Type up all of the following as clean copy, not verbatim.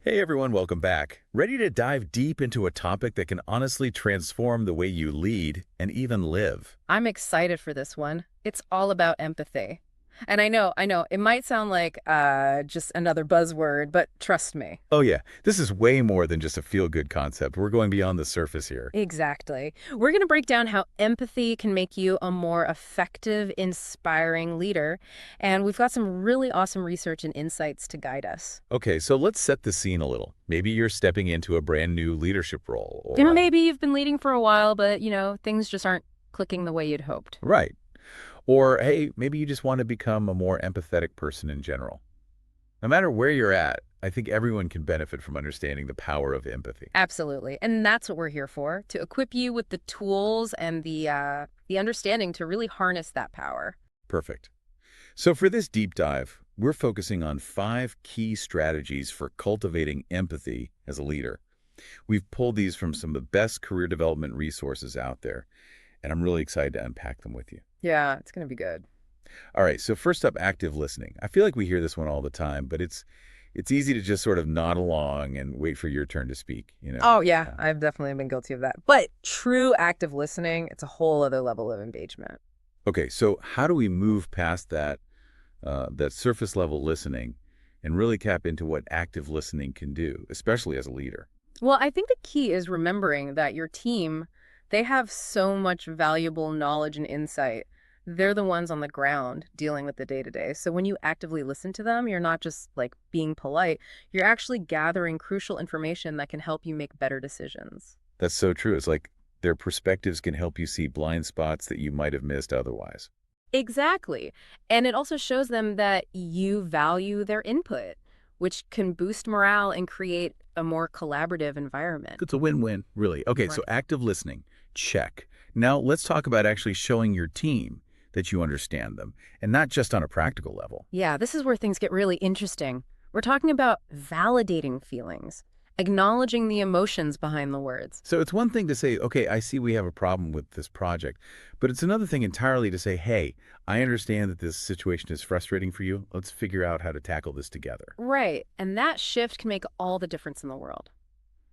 Hey everyone, welcome back. Ready to dive deep into a topic that can honestly transform the way you lead and even live? I'm excited for this one. It's all about empathy. And I know, it might sound like just another buzzword, but trust me. Oh yeah, this is way more than just a feel-good concept. We're going beyond the surface here. Exactly. We're going to break down how empathy can make you a more effective, inspiring leader. And we've got some really awesome research and insights to guide us. Okay, so let's set the scene a little. Maybe you're stepping into a brand new leadership role or... Maybe you've been leading for a while, but, things just aren't clicking the way you'd hoped. Right. Or hey, maybe you just want to become a more empathetic person in general. No matter where you're at, I think everyone can benefit from understanding the power of empathy. Absolutely. And that's what we're here for, to equip you with the tools and the understanding to really harness that power. Perfect. So for this deep dive, we're focusing on 5 key strategies for cultivating empathy as a leader. We've pulled these from some of the best career development resources out there, and I'm really excited to unpack them with you. Yeah, it's going to be good. All right, so first up, active listening. I feel like we hear this one all the time, but it's easy to just sort of nod along and wait for your turn to speak. Oh, yeah, Uh, I've definitely been guilty of that. But true active listening, it's a whole other level of engagement. okay, so how do we move past that surface level listening and really tap into what active listening can do, especially as a leader? Well, I think the key is remembering that your team, they have so much valuable knowledge and insight. They're the ones on the ground dealing with the day to day. So when you actively listen to them, you're not just like being polite, you're actually gathering crucial information that can help you make better decisions. That's so true. It's like their perspectives can help you see blind spots that you might have missed otherwise. Exactly. And it also shows them that you value their input, which can boost morale and create a more collaborative environment. It's a win-win, really. Okay, so Right. active listening, check. Now let's talk about actually showing your team that you understand them, and not just on a practical level. Yeah, this is where things get really interesting. We're talking about validating feelings, acknowledging the emotions behind the words. So it's one thing to say, okay, I see we have a problem with this project, but it's another thing entirely to say, hey, I understand that this situation is frustrating for you. Let's figure out how to tackle this together. Right. And that shift can make all the difference in the world.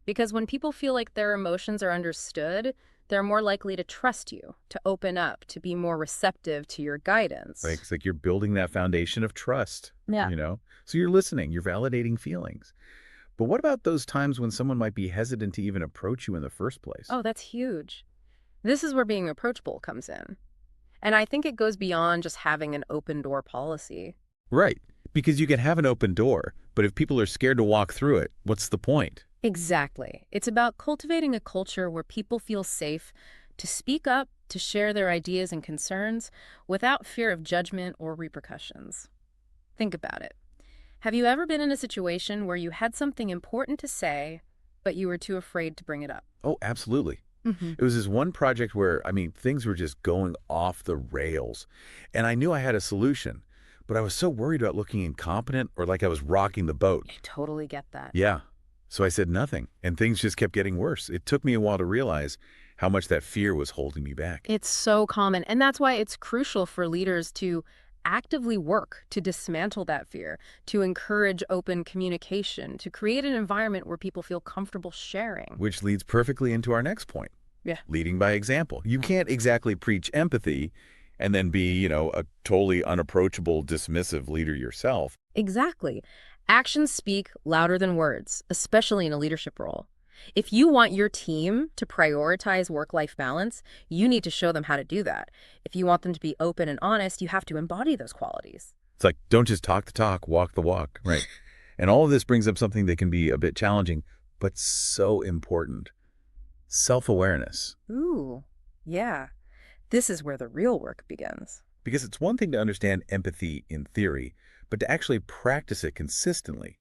Because when people feel like their emotions are understood, they're more likely to trust you, to open up, to be more receptive to your Like guidance. it's like you're building that foundation of trust, Yeah. you know? So you're listening, you're validating feelings. But what about those times when someone might be hesitant to even approach you in the first place? Oh, that's huge. This is where being approachable comes in. And I think it goes beyond just having an open door policy. Right. Because you can have an open door, but if people are scared to walk through it, what's the point? Exactly. It's about cultivating a culture where people feel safe to speak up, to share their ideas and concerns without fear of judgment or repercussions. Think about it. Have you ever been in a situation where you had something important to say, but you were too afraid to bring it up? Oh, absolutely. Hmm. It was this one project where, I mean, things were just going off the rails. And I knew I had a solution, but I was so worried about looking incompetent or like I was rocking the boat. I totally get that. Yeah. So I said nothing, and things just kept getting worse. It took me a while to realize how much that fear was holding me back. It's so common. And that's why it's crucial for leaders to actively work to dismantle that fear, to encourage open communication, to create an environment where people feel comfortable sharing. Which leads perfectly into our next point, Yeah. leading by example. You can't exactly preach empathy and then be a totally unapproachable, dismissive leader yourself. Exactly. Actions speak louder than words, especially in a leadership role. If you want your team to prioritize work-life balance, you need to show them how to do that. If you want them to be open and honest, you have to embody those qualities. It's like, don't just talk the talk, walk the walk, right? And all of this brings up something that can be a bit challenging, but so important. Self-awareness. Ooh, yeah. This is where the real work begins. Because it's one thing to understand empathy in theory, but to actually practice it consistently,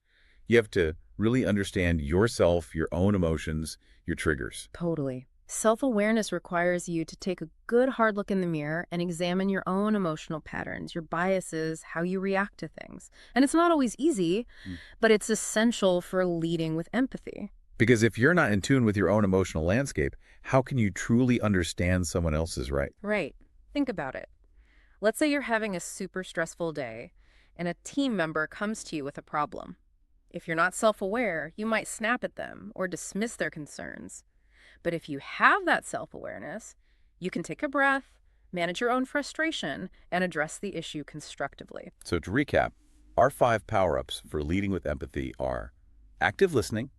you have to really understand yourself, your own emotions, your triggers. Totally. Self-awareness requires you to take a good hard look in the mirror and examine your own emotional patterns, your biases, how you react to things. And it's not always easy, Mm. but it's essential for leading with empathy. Because if you're not in tune with your own emotional landscape, how can you truly understand someone else's right? Right. Think about it. Let's say you're having a super stressful day and a team member comes to you with a problem. If you're not self-aware, you might snap at them or dismiss their concerns. But if you have that self-awareness, you can take a breath, manage your own frustration, and address the issue constructively. So to recap, our 5 power-ups for leading with empathy are active listening,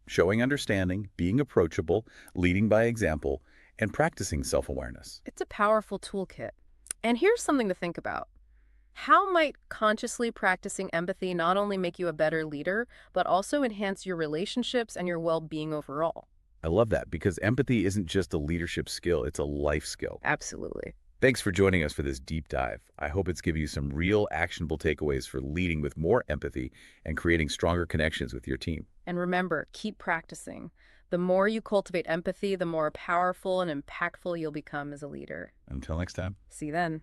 showing understanding, being approachable, leading by example, and practicing self-awareness. It's a powerful toolkit. And here's something to think about. How might consciously practicing empathy not only make you a better leader, but also enhance your relationships and your well-being overall? I love that because empathy isn't just a leadership skill, it's a life skill. Absolutely. Thanks for joining us for this deep dive. I hope it's given you some real actionable takeaways for leading with more empathy and creating stronger connections with your team. And remember, keep practicing. The more you cultivate empathy, the more powerful and impactful you'll become as a leader. Until next time. See you then.